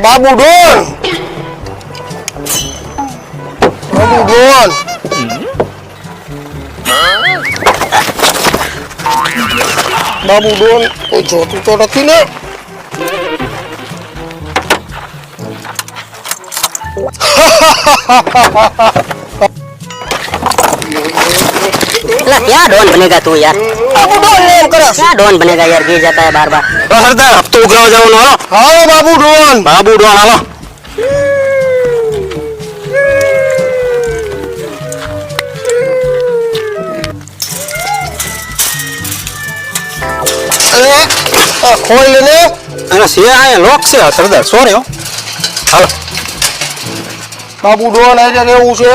Babu Don Babu Don કોઈ જોતું તો નથી ને? क्या डॉन बनेगा तू यार? બાબુ ડોન ને એમ કરે क्या डॉन बनेगा यार? गिर जाता है बार बार। સરદાર હપ્તો ઉઘરાવા જવાનું હાલો. હાલો બાબુ ડોન. બાબુ ડોન હાલો. ખોલ ને અને સે આયા લોક છે સરદાર સોરી હો. હાલો બાબુ ડોન આજે કેવું છે?